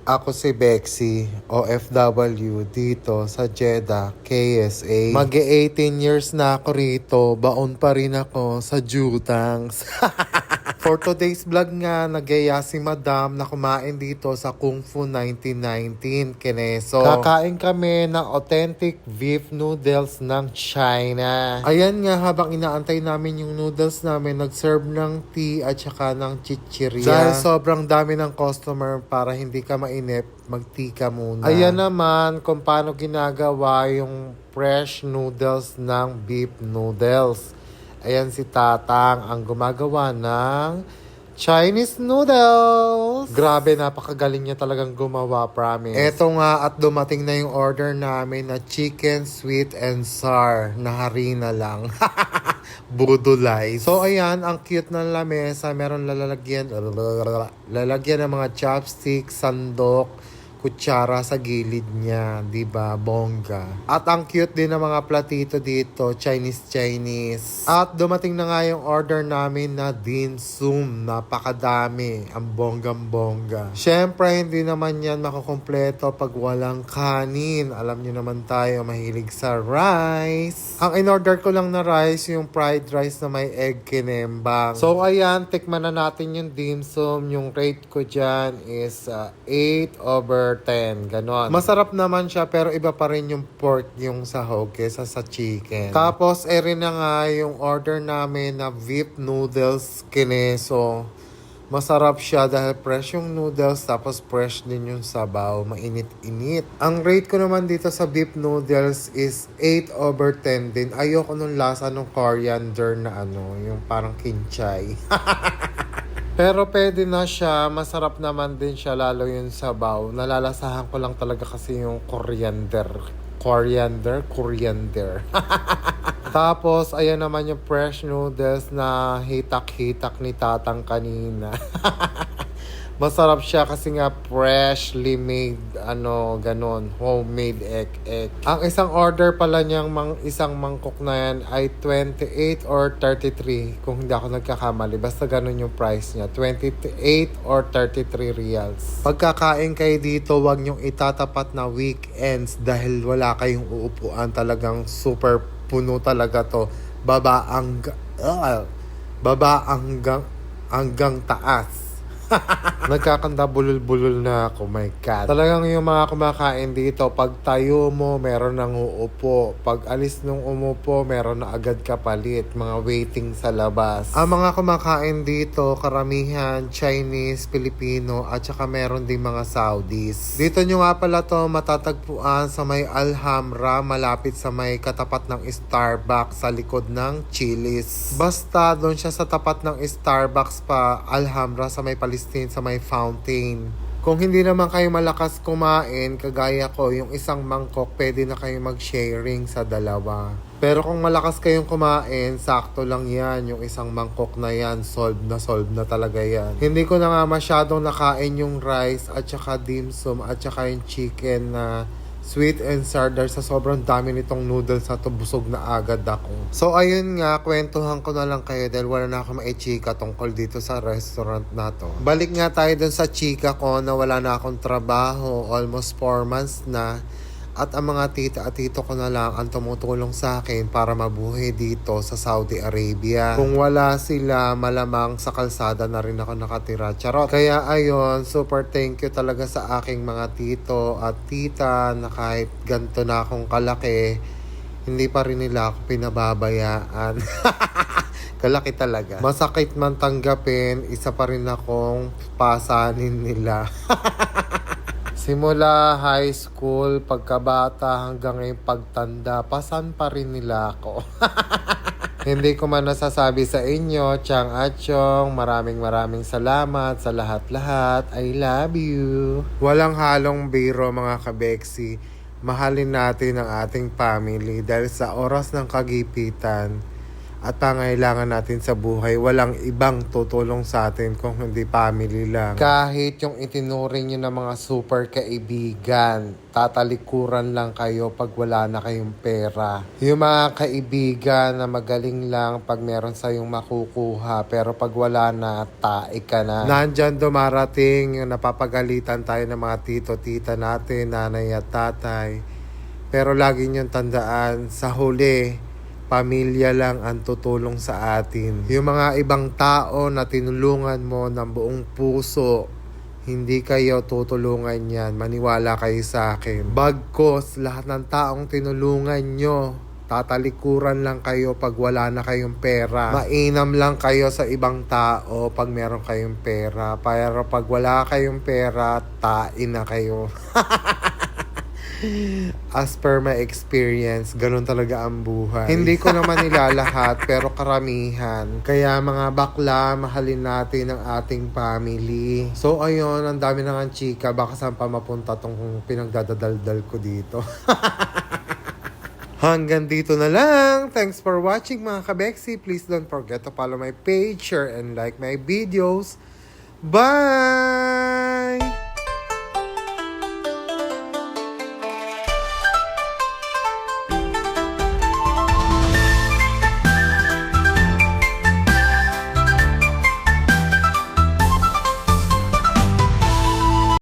Ako si Bexy, OFW dito sa Jeddah, KSA. Mag-18 years na ako rito, baon pa rin ako sa Jutangs. For today's vlog nga, nagaya si Madam na kumain dito sa Kung Fu 1919, Keneso. Kakain kami ng authentic beef noodles ng China. Ayan nga, habang inaantay namin yung noodles namin, nag-serve ng tea at saka ng chichirya. Dahil sobrang dami ng customer, para hindi ka mainip, mag-tea ka muna. Ayan naman kung paano ginagawa yung fresh noodles ng beef noodles. Ayan si Tatang ang gumagawa ng Chinese noodles. Grabe, napakagaling niya talagang gumawa, promise. Eto nga, at dumating na yung order namin na chicken sweet and sour na harina lang. Budulay. So ayan, ang cute ng lamesa. Meron lalagyan ng mga chopstick, sandok, kutsara sa gilid niya, 'di ba? Bongga. At ang cute din ng mga platito dito, Chinese. At dumating na nga yung order namin na dim sum, napakadami, ang bonggang-bongga. Syempre, hindi naman 'yan makukumpleto pag walang kanin. Alam niyo naman tayo, mahilig sa rice. Ang in-order ko lang na rice, yung fried rice na may egg kinembang. So ayan, tikman na natin yung dim sum. Yung rate ko diyan is 8/10, ganon. Masarap naman siya, pero iba pa rin yung pork yung sahog kesa sa chicken. Tapos, rin na nga yung order namin na beef noodles Keneso. Masarap siya dahil fresh yung noodles, tapos fresh din yung sabaw, mainit-init. Ang rate ko naman dito sa beef noodles is 8/10 din. Ayoko nung lasa ng coriander na yung parang kinchay. Pero pwede na siya, masarap naman din siya, lalo yung sabaw. Nalalasahan ko lang talaga kasi yung coriander. Tapos, ayan naman yung fresh noodles na hitak-hitak ni Tatang kanina. Masarap siya kasi nga freshly made, ganon, homemade egg. Ang isang order pala niyang isang mangkok na yan ay 28 or 33, kung hindi ako nagkakamali. Basta ganon yung price niya, 28 or 33 reals. Pagkakain kayo dito, wag niyong itatapat na weekends dahil wala kayong uupuan. Talagang super puno talaga to. Baba hanggang taas. Nagkakanda bulol-bulol na ako, my God. Talagang yung mga kumakain dito, pag tayo mo, meron nang uupo. Pag alis nung umupo, meron na agad kapalit. Mga waiting sa labas. Ang mga kumakain dito, karamihan, Chinese, Filipino, at saka meron din mga Saudis. Dito nyo nga pala to matatagpuan sa may Alhambra, malapit sa may katapat ng Starbucks, sa likod ng Chili's. Basta doon siya sa tapat ng Starbucks pa, Alhambra, sa may Palestine, sa may fountain. Kung hindi naman kayo malakas kumain, kagaya ko, yung isang mangkok, pwede na kayo mag-sharing sa dalawa. Pero kung malakas kayong kumain, sakto lang yan. Yung isang mangkok na yan, solve na talaga yan. Hindi ko na nga masyadong nakain yung rice at saka dim sum at saka yung chicken na sweet and sour dahil sa sobrang dami nitong noodles na to, busog na agad ako. So ayun nga, kwentuhan ko na lang kayo dahil wala na ako maichika tungkol dito sa restaurant na to. Balik nga tayo dun sa chika ko na wala na akong trabaho, almost 4 months na. At ang mga tita at tito ko na lang ang tumutulong sa akin para mabuhay dito sa Saudi Arabia. Kung wala sila, malamang sa kalsada na rin ako nakatira. Charot. Kaya ayun, super thank you talaga sa aking mga tito at tita na kahit ganito na akong kalaki, hindi pa rin nila ako pinababayaan. Kalaki talaga. Masakit man tanggapin, isa pa rin akong pasanin nila. Simula high school, pagkabata hanggang ngayong pagtanda, pasan pa rin nila ako. Hindi ko man nasasabi sa inyo, Chang at Chong, maraming salamat sa lahat-lahat. I love you. Walang halong biro mga kabeksi. Mahalin natin ang ating family dahil sa oras ng kagipitan, at pangailangan natin sa buhay. Walang ibang tutulong sa atin kung hindi family lang. Kahit yung itinuring nyo na mga super kaibigan, tatalikuran lang kayo pag wala na kayong pera. Yung mga kaibigan na magaling lang pag meron sayong makukuha, pero pag wala na, tae ka na. Nandyan dumarating yung napapagalitan tayo ng mga tito-tita natin, nanay at tatay. Pero lagi niyong tandaan, sa huli, pamilya lang ang tutulong sa atin. Yung mga ibang tao na tinulungan mo ng buong puso, hindi kayo tutulungan yan. Maniwala kayo sa akin. Bagkos, lahat ng taong tinulungan nyo, tatalikuran lang kayo pag wala na kayong pera. Mainam lang kayo sa ibang tao pag meron kayong pera. Pero pag wala kayong pera, tain na kayo. As per my experience, ganun talaga ang buhay. Hindi ko naman nilalahat, pero karamihan. Kaya mga bakla, mahalin natin ang ating family. So ayun, ang dami na nga chika. Baka saan pa mapunta tong pinagdadadaldal ko dito. Hanggang dito na lang. Thanks for watching mga kabeksi. Please don't forget to follow my page, share, and like my videos. Bye!